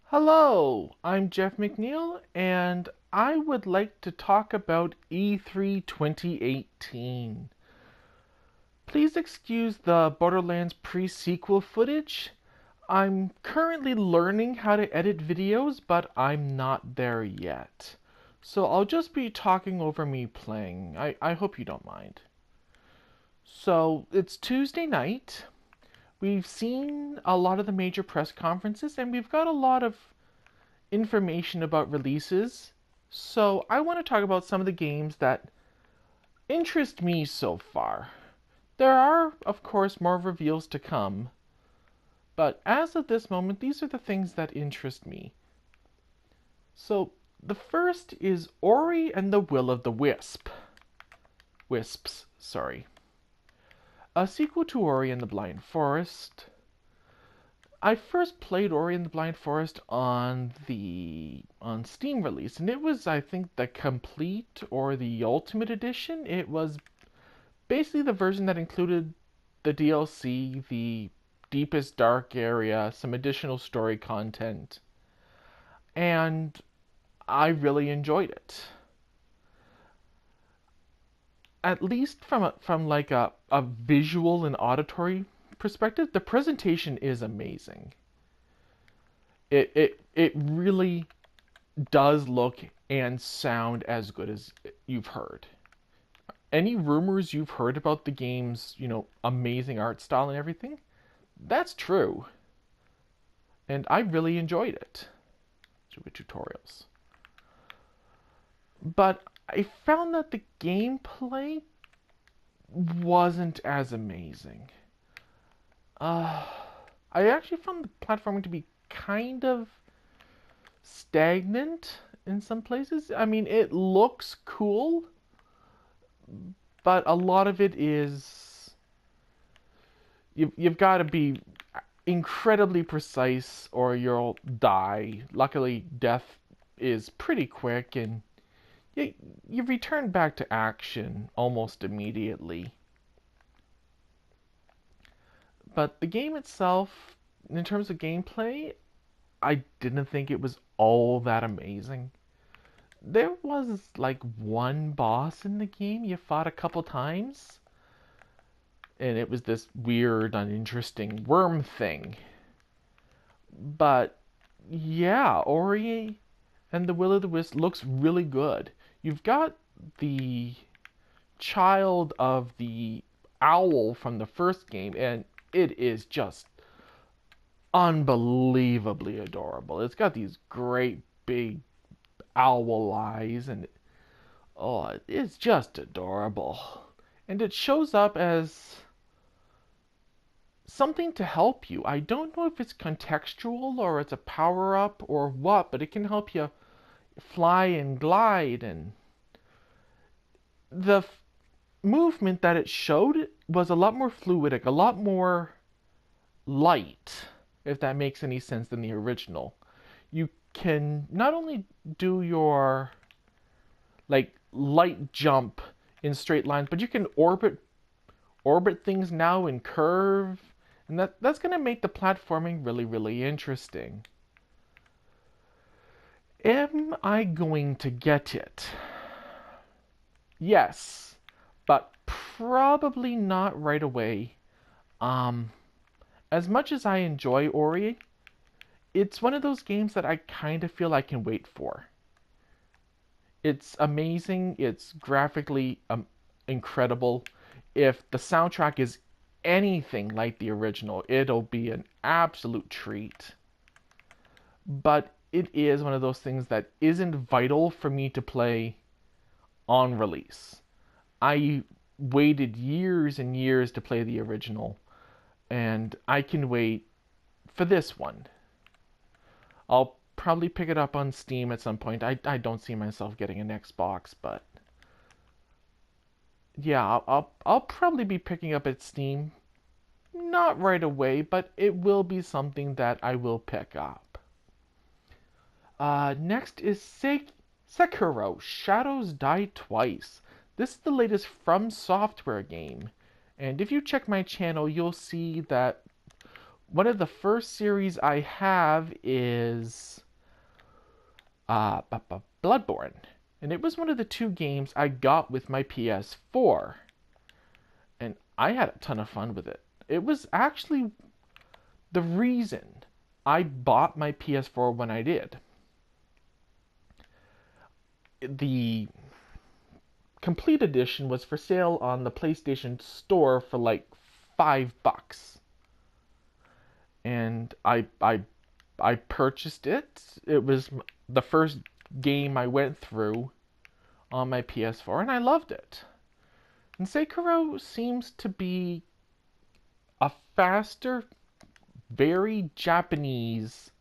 Hello, I'm Jeff McNeil, and I would like to talk about E3 2018. Please excuse the Borderlands pre-sequel footage. I'm currently learning how to edit videos, but I'm not there yet. So I'll just be talking over me playing. I hope you don't mind. So it's Tuesday night. We've seen a lot of the major press conferences, and we've got a lot of information about releases. So I want to talk about some of the games that interest me so far. There are, of course, more reveals to come, but as of this moment, these are the things that interest me. So the first is Ori and the Will of the Wisps, sorry. A sequel to Ori and the Blind Forest. I first played Ori and the Blind Forest on Steam release, and it was, I think, the complete or the ultimate edition. It was basically the version that included the DLC, the deepest dark area, some additional story content, and I really enjoyed it. At least from like a visual and auditory perspective, the presentation is amazing. It really does look and sound as good as you've heard. Any rumors you've heard about the game's, amazing art style and everything, that's true. And I really enjoyed it. With tutorials. But I found that the gameplay wasn't as amazing. I actually found the platforming to be kind of stagnant in some places. I mean, it looks cool, but a lot of it is you've got to be incredibly precise or you'll die. Luckily, death is pretty quick and you return back to action almost immediately. But the game itself, in terms of gameplay, I didn't think it was all that amazing. There was like one boss in the game you fought a couple times, and it was this weird, uninteresting worm thing. But yeah, Ori and the Will o' the Wisp looks really good. You've got the child of the owl from the first game, and it is just unbelievably adorable. It's got these great big owl eyes, and oh, it's just adorable. And it shows up as something to help you. I don't know if it's contextual or it's a power up or what, but it can help you fly and glide. And the movement that it showed was a lot more fluidic, a lot more light, if that makes any sense, than the original. You can not only do your like light jump in straight lines, but you can orbit things now in curve, and that's gonna make the platforming really interesting. Am I going to get it? Yes, but probably not right away. Um, as much as I enjoy Ori, it's one of those games that I kind of feel I can wait for. It's amazing. It's graphically incredible. If the soundtrack is anything like the original, it'll be an absolute treat. But it is one of those things that isn't vital for me to play on release. I waited years and years to play the original, and I can wait for this one. I'll probably pick it up on Steam at some point. I don't see myself getting an Xbox, but yeah, I'll probably be picking up at Steam. Not right away, but it will be something that I will pick up. Next is Sekiro Shadows Die Twice. This is the latest From Software game. And if you check my channel, you'll see that one of the first series I have is Bloodborne. And it was one of the 2 games I got with my PS4. And I had a ton of fun with it. It was actually the reason I bought my PS4 when I did. The complete edition was for sale on the PlayStation Store for like $5. And I purchased it. It was the first game I went through on my PS4 and I loved it. And Sekiro seems to be a faster, very Japanese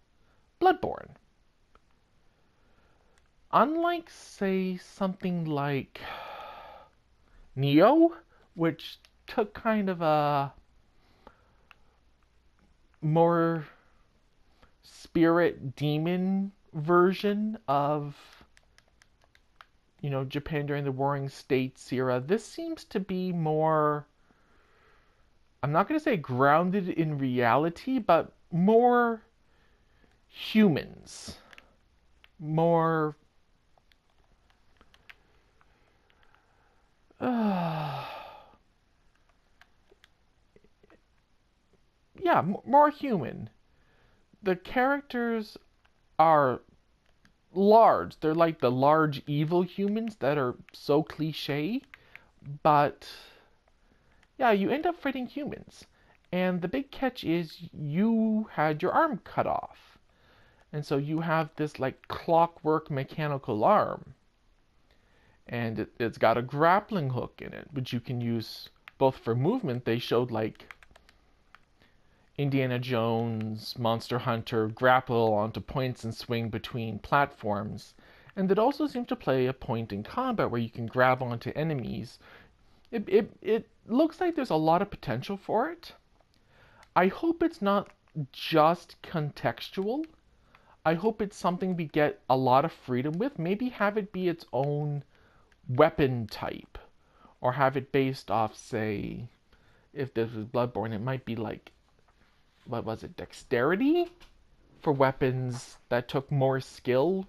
Bloodborne. Unlike, say, something like Nioh, which took kind of a more spirit demon version of, Japan during the Warring States era, this seems to be more, I'm not going to say grounded in reality, but more humans. More yeah, more human. The characters are large. They're like the large evil humans that are so cliche, but yeah, you end up fighting humans. And the big catch is you had your arm cut off. And so you have this like clockwork mechanical arm. And it's got a grappling hook in it, which you can use both for movement. They showed like Indiana Jones, Monster Hunter, grapple onto points and swing between platforms. And it also seems to play a point in combat where you can grab onto enemies. It looks like there's a lot of potential for it. I hope it's not just contextual. I hope it's something we get a lot of freedom with. Maybe have it be its own weapon type. Or have it based off, say, if this was Bloodborne, it might be like, what was it, dexterity? For weapons that took more skill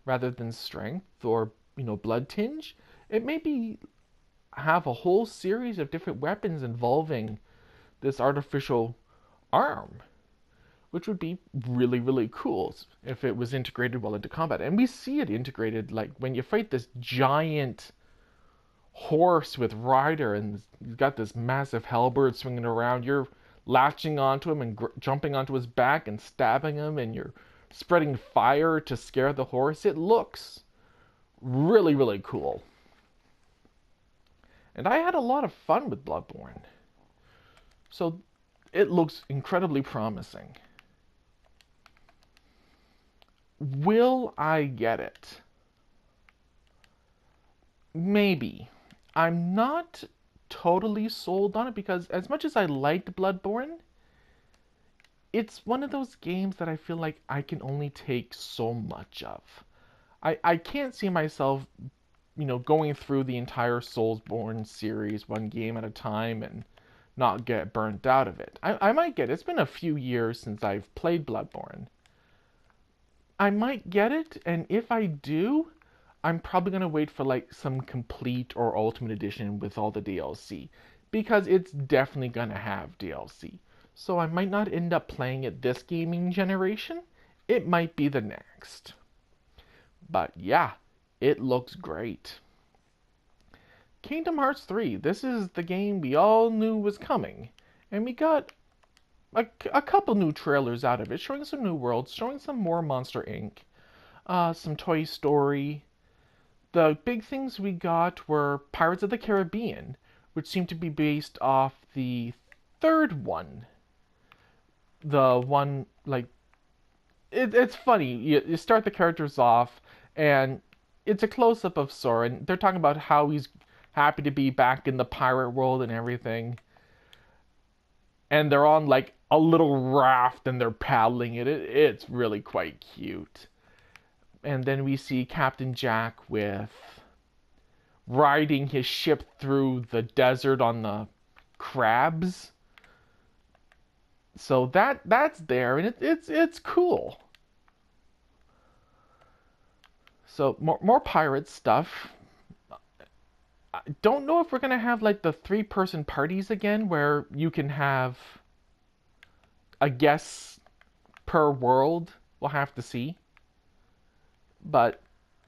rather than strength or, blood tinge. It may be have a whole series of different weapons involving this artificial arm, which would be really, really cool if it was integrated well into combat. And we see it integrated, like when you fight this giant horse with rider and you've got this massive halberd swinging around, you're latching onto him and jumping onto his back and stabbing him, and you're spreading fire to scare the horse. It looks really, really cool. And I had a lot of fun with Bloodborne. So it looks incredibly promising. Will I get it? Maybe. I'm not totally sold on it because as much as I liked Bloodborne, it's one of those games that I feel like I can only take so much of. I can't see myself, going through the entire Soulsborne series one game at a time and not get burnt out of it. I might get it. It's been a few years since I've played Bloodborne. I might get it, and if I do, I'm probably going to wait for like some complete or ultimate edition with all the DLC because it's definitely going to have DLC. So I might not end up playing it this gaming generation. It might be the next. But yeah, it looks great. Kingdom Hearts 3. This is the game we all knew was coming. And we got a couple new trailers out of it, showing some new worlds, showing some more Monster Inc., some Toy Story. The big things we got were Pirates of the Caribbean, which seemed to be based off the third one. The one, like, it's funny. You start the characters off, and it's a close-up of Sora, and they're talking about how he's happy to be back in the pirate world and everything. And they're on, like, a little raft, and they're paddling it. It's really quite cute. And then we see Captain Jack with riding his ship through the desert on the crabs. So that's there, and it's cool. So more pirate stuff. I don't know if we're gonna have like the 3-person parties again, where you can have a guest per world. We'll have to see. But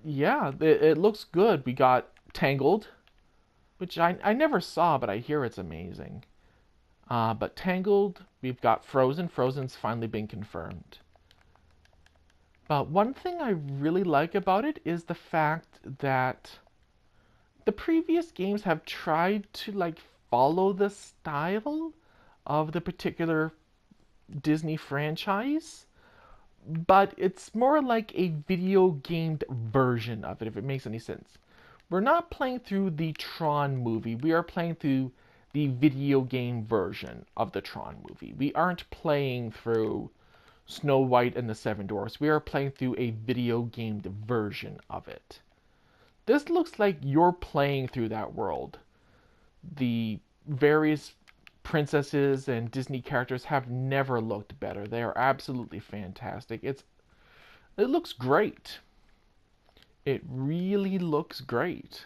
yeah, it looks good. We got Tangled, which I never saw, but I hear it's amazing. But Tangled, we've got Frozen. Frozen's finally been confirmed. But one thing I really like about it is the fact that the previous games have tried to like follow the style of the particular Disney franchise, but it's more like a video gamed version of it, if it makes any sense. We're not playing through the Tron movie, we are playing through the video game version of the Tron movie. We aren't playing through Snow White and the Seven Dwarfs, we are playing through a video gamed version of it. This looks like you're playing through that world. The various princesses and Disney characters have never looked better. They are absolutely fantastic. It looks great. It really looks great.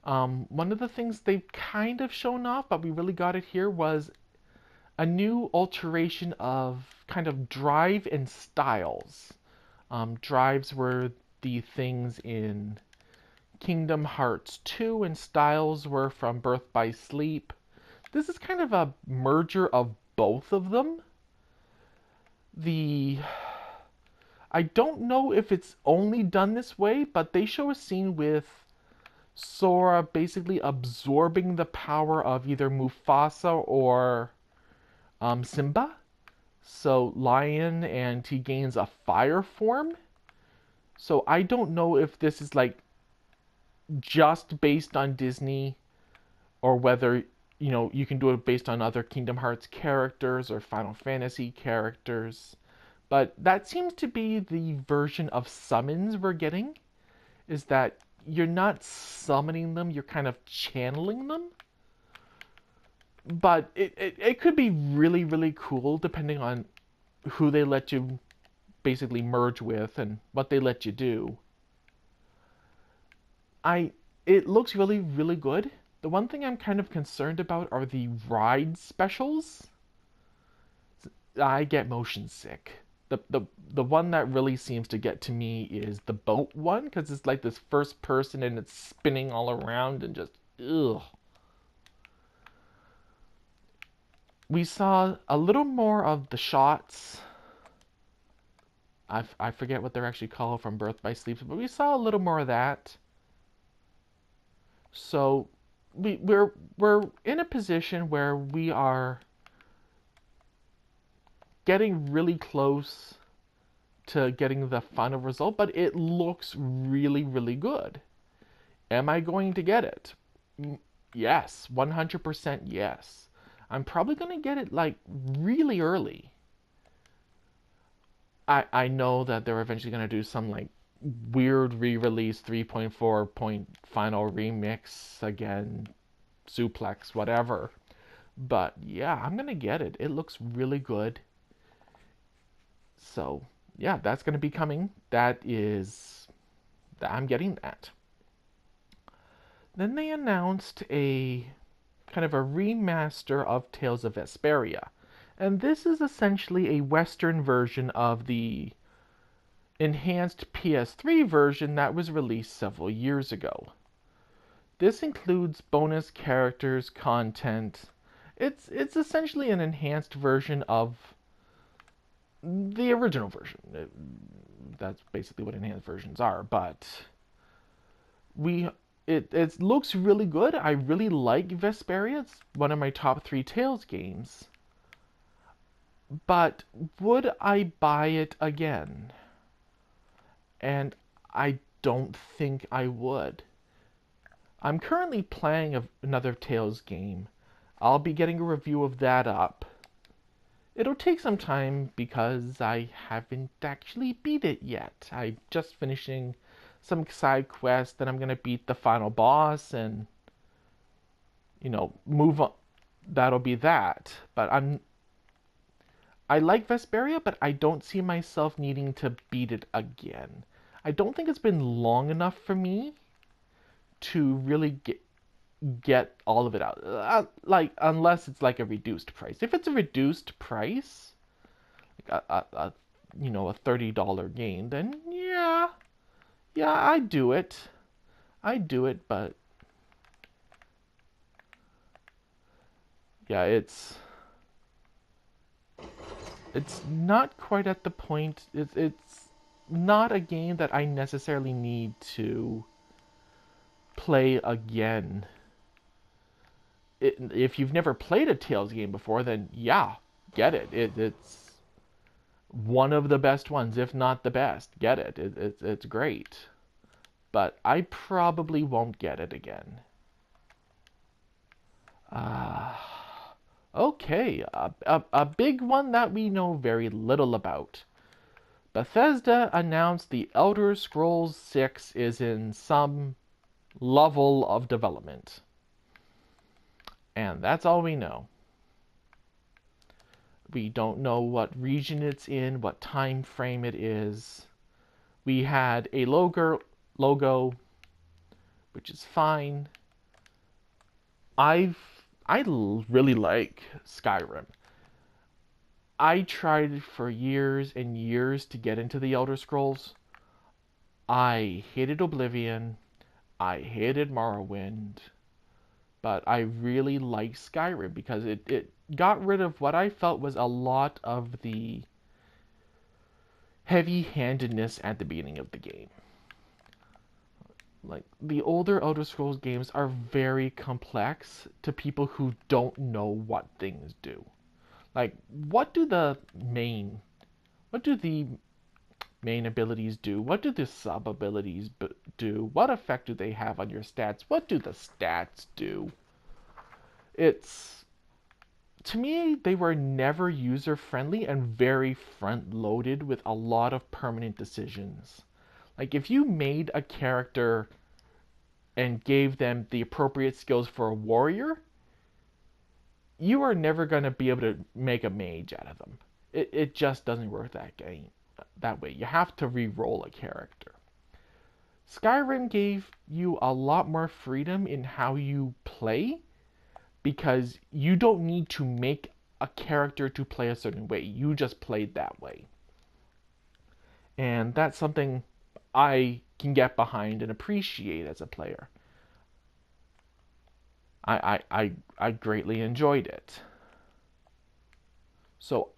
One of the things they've kind of shown off, but we really got it here, was a new alteration of kind of drive and styles. Drives were the things in Kingdom Hearts 2, and styles were from Birth by Sleep. This is kind of a merger of both of them. The I don't know if it's only done this way, but they show a scene with Sora basically absorbing the power of either Mufasa or Simba. So Lion, and he gains a fire form. So I don't know if this is like just based on Disney, or whether you can do it based on other Kingdom Hearts characters or Final Fantasy characters. But that seems to be the version of summons we're getting, is that you're not summoning them, you're kind of channeling them. But it could be really, really cool depending on who they let you basically merge with and what they let you do. It looks really, really good. The one thing I'm kind of concerned about are the ride specials. I get motion sick. The one that really seems to get to me is the boat one, because it's like this first person and it's spinning all around and just ugh. We saw a little more of the shots. I forget what they're actually called from Birth by Sleep, but we saw a little more of that. So we're in a position where we are getting really close to getting the final result, but it looks really, really good. Am I going to get it? Yes, 100% yes. I'm probably going to get it like really early. I know that they're eventually going to do some like weird re-release 3.4 point final remix again, suplex, whatever. But yeah, I'm going to get it. It looks really good. So yeah, that's going to be coming. I'm getting that. Then they announced a kind of a remaster of Tales of Vesperia. And this is essentially a Western version of the enhanced PS3 version that was released several years ago. This includes bonus characters, content. It's essentially an enhanced version of the original version. That's basically what enhanced versions are, but it looks really good. I really like Vesperia. It's one of my top 3 Tales games. But would I buy it again? And I don't think I would. I'm currently playing another Tales game. I'll be getting a review of that up. It'll take some time because I haven't actually beat it yet. I'm just finishing some side quests, then I'm going to beat the final boss and move on. That'll be that. But I like Vesperia, but I don't see myself needing to beat it again. I don't think it's been long enough for me to really get all of it out. Like, unless it's like a reduced price. If it's a reduced price, like a you know, a $30 game, then yeah, I do it. I do it, but yeah, it's not quite at the point. It's not a game that I necessarily need to play again. If you've never played a Tales game before, then yeah, get it. It's one of the best ones, if not the best. Get it. It's great. But I probably won't get it again. Uh, okay, a big one that we know very little about. Bethesda announced The Elder Scrolls 6 is in some level of development. And that's all we know. We don't know what region it's in, what time frame it is. We had a logo, which is fine. I really like Skyrim. I tried for years and years to get into the Elder Scrolls. I hated Oblivion. I hated Morrowind. But I really liked Skyrim because it got rid of what I felt was a lot of the heavy-handedness at the beginning of the game. Like, the older Elder Scrolls games are very complex to people who don't know what things do. Like, what do the main abilities do? What do the sub abilities do? What effect do they have on your stats? What do the stats do? It's, to me, they were never user friendly and very front loaded with a lot of permanent decisions. Like, if you made a character and gave them the appropriate skills for a warrior, you are never going to be able to make a mage out of them. It just doesn't work that way. You have to re-roll a character. Skyrim gave you a lot more freedom in how you play because you don't need to make a character to play a certain way. You just played that way. And that's something I can get behind and appreciate as a player. I greatly enjoyed it. So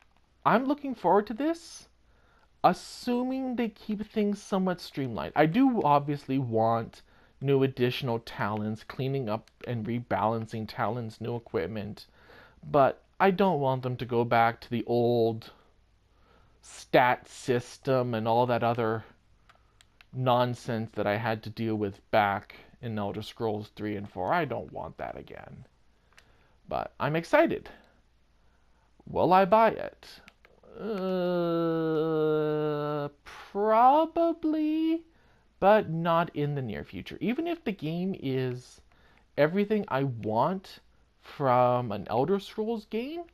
I'm looking forward to this, assuming they keep things somewhat streamlined. I do obviously want new additional talents, cleaning up and rebalancing talents, new equipment, but I don't want them to go back to the old stat system and all that other nonsense that I had to deal with back in Elder Scrolls 3 and 4. I don't want that again. But I'm excited. Will I buy it? Probably, but not in the near future. Even if the game is everything I want from an Elder Scrolls game,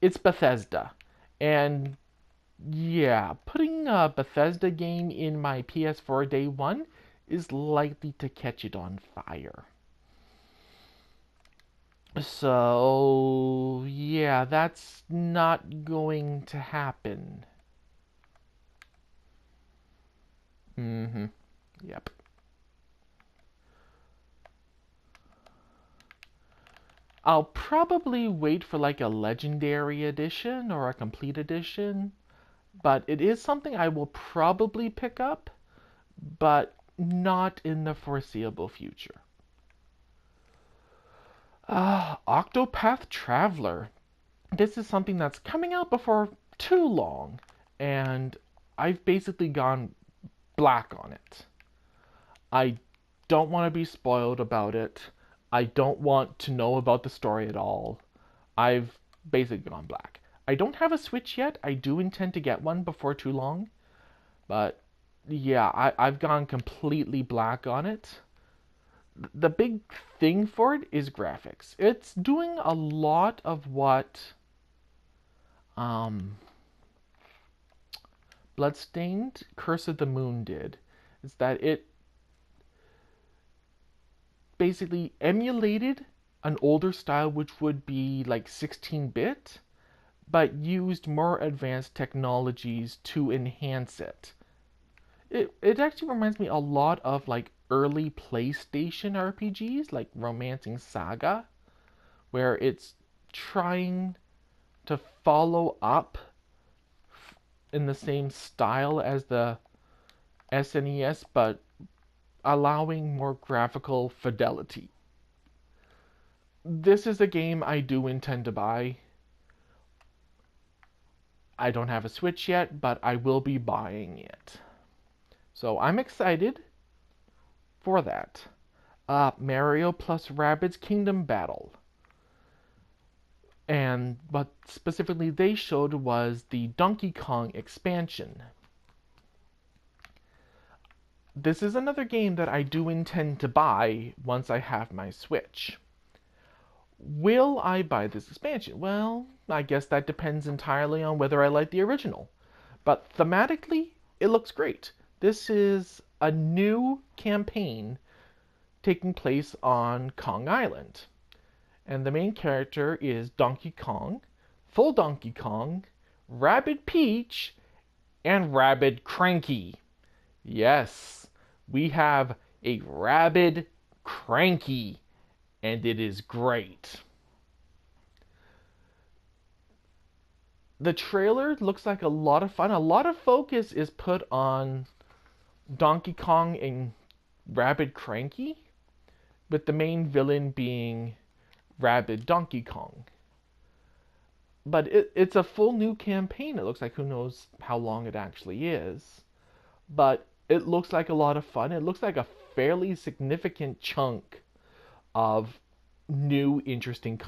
it's Bethesda. And yeah, putting a Bethesda game in my PS4 day one is likely to catch it on fire. So, yeah, that's not going to happen. Mm-hmm. Yep. I'll probably wait for like a legendary edition or a complete edition, but it is something I will probably pick up, but not in the foreseeable future. Octopath Traveler. This is something that's coming out before too long, and I've basically gone black on it. I don't want to be spoiled about it. I don't want to know about the story at all. I've basically gone black. I don't have a Switch yet. I do intend to get one before too long. But yeah, I've gone completely black on it. The big thing for it is graphics. It's doing a lot of what um, Bloodstained Curse of the Moon did is that it basically emulated an older style, which would be like 16-bit, but used more advanced technologies to enhance it. It actually reminds me a lot of like early PlayStation RPGs, like Romancing Saga, where it's trying to follow up in the same style as the SNES, but allowing more graphical fidelity. This is a game I do intend to buy. I don't have a Switch yet, but I will be buying it. So I'm excited for that. Mario plus Rabbids Kingdom Battle. And what specifically they showed was the Donkey Kong expansion. This is another game that I do intend to buy once I have my Switch. Will I buy this expansion? Well, I guess that depends entirely on whether I like the original. But thematically, it looks great. This is a new campaign taking place on Kong Island. And the main character is Donkey Kong, Full Donkey Kong, Rabbid Peach, and Rabbid Cranky. Yes, we have a Rabbid Cranky, and it is great. The trailer looks like a lot of fun. A lot of focus is put on Donkey Kong and Rabbid Cranky, with the main villain being Rabbid Donkey Kong. But it's a full new campaign. It looks like, who knows how long it actually is. But it looks like a lot of fun. It looks like a fairly significant chunk of new, interesting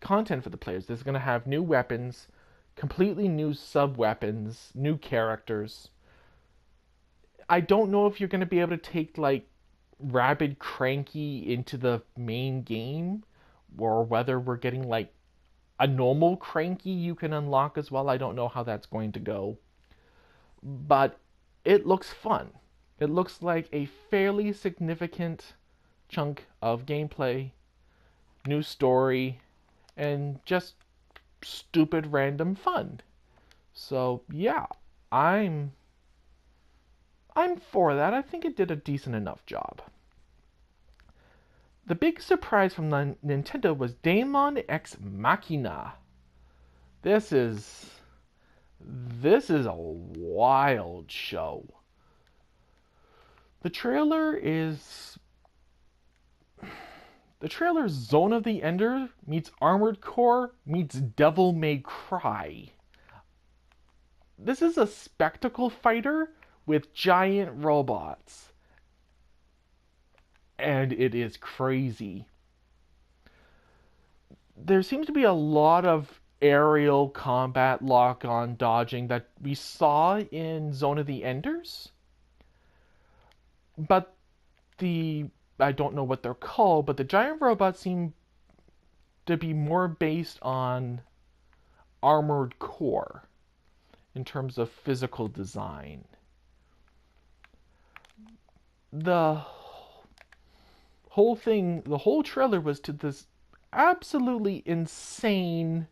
content for the players. There's going to have new weapons, completely new sub-weapons, new characters. I don't know if you're going to be able to take, like, Rabbid Cranky into the main game, or whether we're getting, like, a normal Cranky you can unlock as well. I don't know how that's going to go. But it looks fun. It looks like a fairly significant chunk of gameplay, new story, and just stupid random fun. So yeah, I'm for that. I think it did a decent enough job. The big surprise from the Nintendo was Daemon X Machina. This is a wild show. The trailer Zone of the Ender meets Armored Core meets Devil May Cry. This is a spectacle fighter with giant robots. And it is crazy. There seems to be a lot of aerial combat, lock-on dodging that we saw in Zone of the Enders. But I don't know what they're called, but the giant robots seem to be more based on Armored Core in terms of physical design. The whole trailer was to this absolutely insane,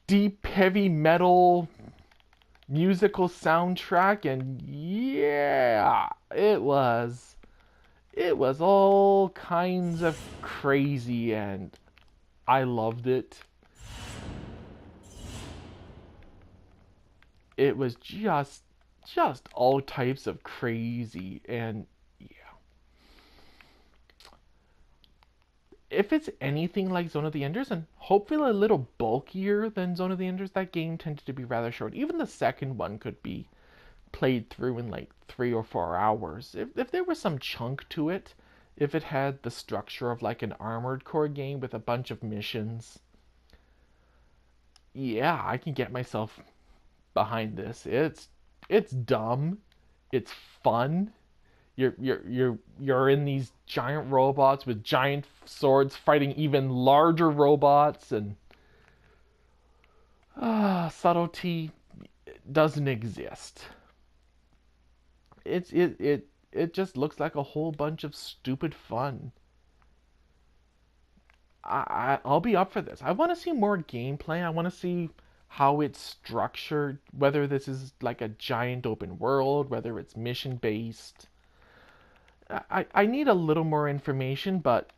deep, heavy metal musical soundtrack, and yeah, it was all kinds of crazy, and I loved it. It was just all types of crazy, and yeah. If it's anything like Zone of the Enders, and hopefully a little bulkier than Zone of the Enders, that game tended to be rather short. Even the second one could be played through in like 3 or 4 hours. If there was some chunk to it, if it had the structure of like an Armored Core game with a bunch of missions, yeah, I can get myself behind this. It's dumb, it's fun. You're in these giant robots with giant swords fighting even larger robots, and subtlety doesn't exist. It just looks like a whole bunch of stupid fun. I'll be up for this. I want to see more gameplay. I want to see how it's structured, whether this is like a giant open world, whether it's mission based. I need a little more information, but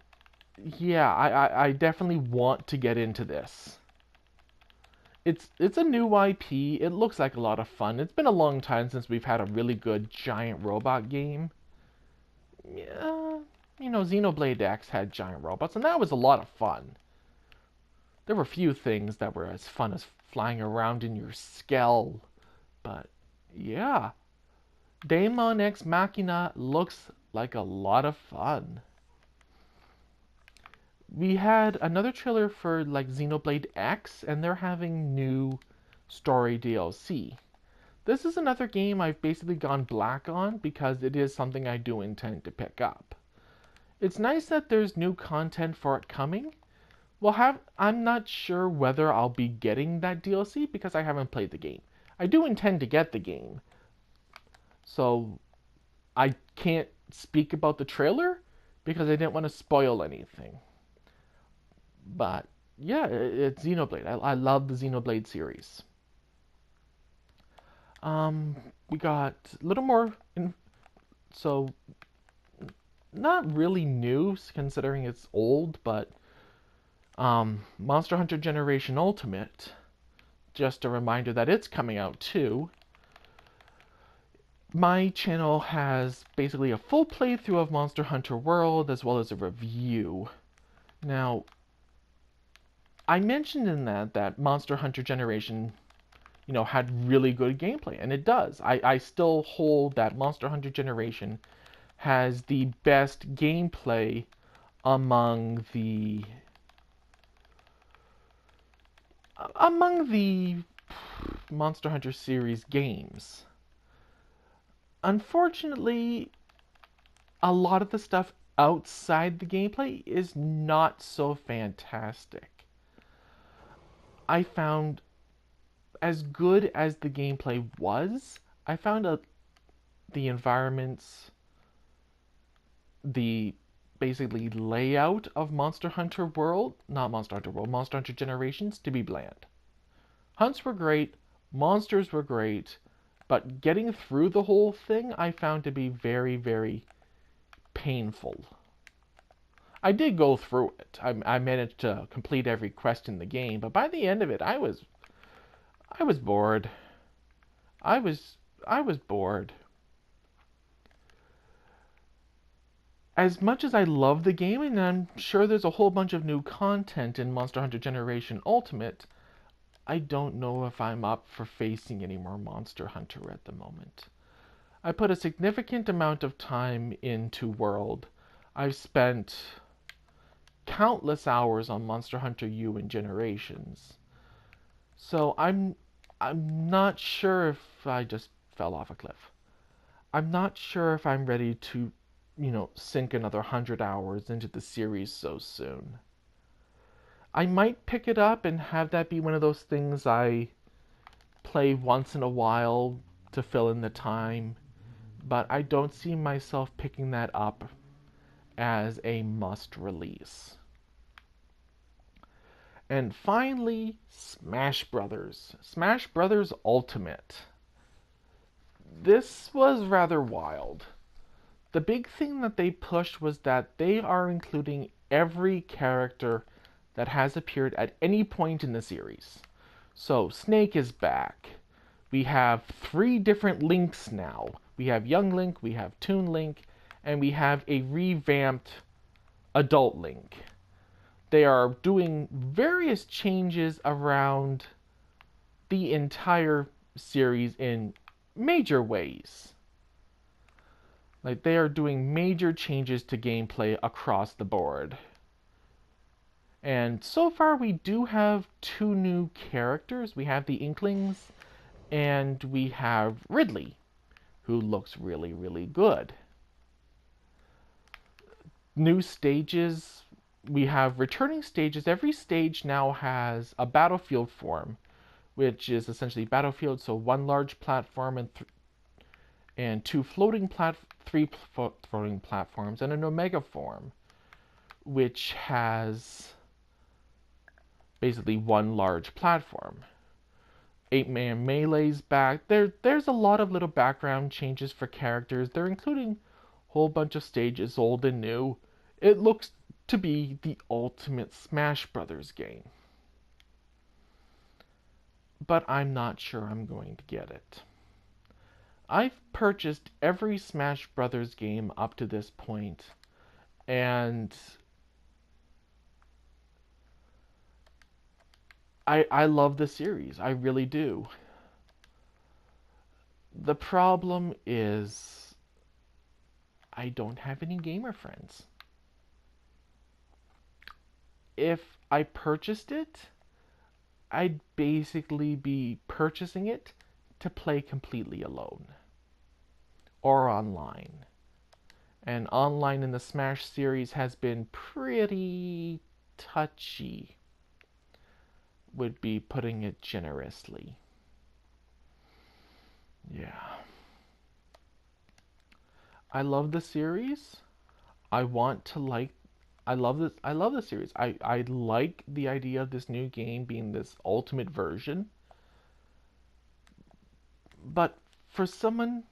yeah, I definitely want to get into this. It's a new IP. It looks like a lot of fun. It's been a long time since we've had a really good giant robot game. Yeah, Xenoblade X had giant robots, and that was a lot of fun. There were few things that were as fun as flying around in your skull, but yeah, Daemon X Machina looks like a lot of fun. We had another trailer for like Xenoblade X, and they're having new story DLC. This is another game I've basically gone black on because it is something I do intend to pick up. It's nice that there's new content for it coming. I'm not sure whether I'll be getting that DLC because I haven't played the game. I do intend to get the game, so I can't speak about the trailer because I didn't want to spoil anything. But yeah, it's Xenoblade. I love the Xenoblade series. We got a little more, so not really new considering it's old, but Monster Hunter Generation Ultimate. Just a reminder that it's coming out too. My channel has basically a full playthrough of Monster Hunter World as well as a review. Now, I mentioned in that Monster Hunter Generation, had really good gameplay, and it does. I still hold that Monster Hunter Generation has the best gameplay among the Monster Hunter series games. Unfortunately, a lot of the stuff outside the gameplay is not so fantastic. I found, as good as the gameplay was, I found the environments, the basically layout of Monster Hunter World, not Monster Hunter World, Monster Hunter Generations to be bland. Hunts were great, monsters were great, but getting through the whole thing I found to be very, very painful. I did go through it. I managed to complete every quest in the game, but by the end of it, I was bored. I was bored. As much as I love the game, and I'm sure there's a whole bunch of new content in Monster Hunter Generation Ultimate, I don't know if I'm up for facing any more Monster Hunter at the moment. I put a significant amount of time into World. I've spent countless hours on Monster Hunter U and Generations. So I'm not sure if I just fell off a cliff. I'm not sure if I'm ready to, sink another 100 hours into the series so soon. I might pick it up and have that be one of those things I play once in a while to fill in the time, but I don't see myself picking that up as a must release. And finally, Smash Brothers. Smash Brothers Ultimate. This was rather wild. The big thing that they pushed was that they are including every character that has appeared at any point in the series. So Snake is back. We have 3 different Links now. We have Young Link, we have Toon Link, and we have a revamped Adult Link. They are doing various changes around the entire series in major ways. Like, they are doing major changes to gameplay across the board. And so far we do have 2 new characters. We have the Inklings and we have Ridley, who looks really, really good. New stages. We have returning stages. Every stage now has a battlefield form, which is essentially Battlefield, so one large platform and three floating platforms, and an Omega form, which has basically one large platform. 8-man melee's back. There's a lot of little background changes for characters. They're including a whole bunch of stages, old and new. It looks to be the ultimate Smash Brothers game. But I'm not sure I'm going to get it. I've purchased every Smash Brothers game up to this point, and I love the series. I really do. The problem is I don't have any gamer friends. If I purchased it, I'd basically be purchasing it to play completely alone or online. And online in the Smash series has been pretty touchy, would be putting it generously. Yeah. I love the series. I want to like I love this. I love the series. I like the idea of this new game being this ultimate version. But for someone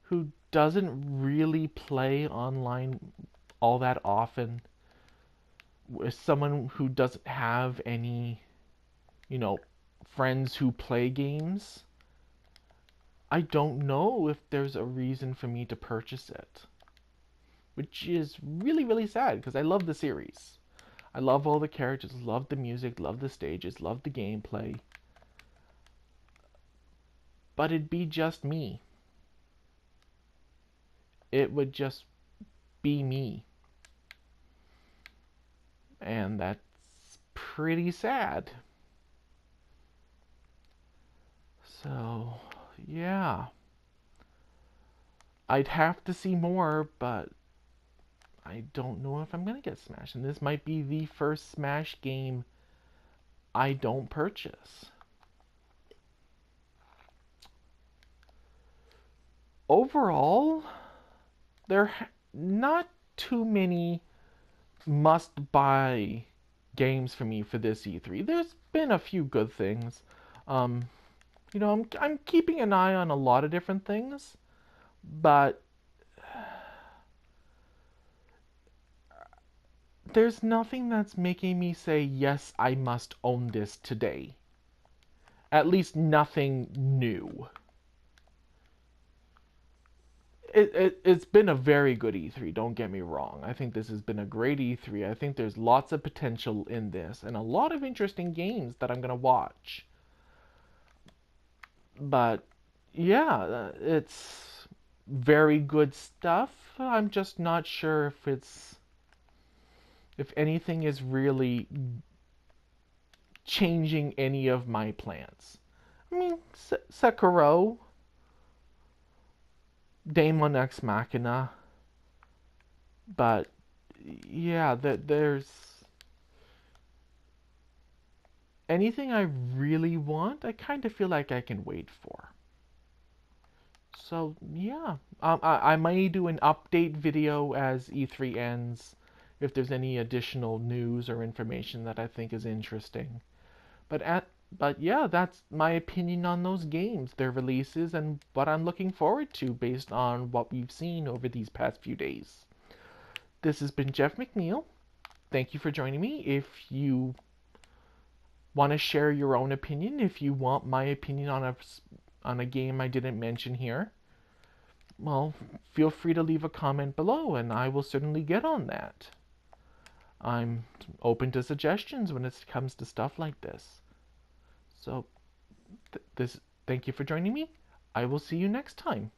who doesn't really play online all that often, with someone who doesn't have any, you know, friends who play games, I don't know if there's a reason for me to purchase it. Which is really, really sad because I love the series. I love all the characters, love the music, love the stages, love the gameplay. But it'd be just me. It would just be me. And that's pretty sad. So, yeah. I'd have to see more, but I don't know if I'm going to get Smash. And this might be the first Smash game I don't purchase. Overall, there are not too many must-buy games for me for this E3. There's been a few good things. You know, I'm keeping an eye on a lot of different things, but there's nothing that's making me say, yes, I must own this today. At least nothing new. It's been a very good E3, don't get me wrong. I think this has been a great E3. I think there's lots of potential in this and a lot of interesting games that I'm going to watch. But yeah, it's very good stuff. I'm just not sure if anything is really changing any of my plans. I mean, Sekiro, Daemon X Machina, but yeah, there's anything I really want, I kind of feel like I can wait for. So yeah, I might do an update video as E3 ends if there's any additional news or information that I think is interesting. But yeah, that's my opinion on those games, their releases, and what I'm looking forward to based on what we've seen over these past few days. This has been Jeff McNeil. Thank you for joining me. If you want to share your own opinion, if you want my opinion on a game I didn't mention here, well, feel free to leave a comment below and I will certainly get on that. I'm open to suggestions when it comes to stuff like this. So, thank you for joining me. I will see you next time.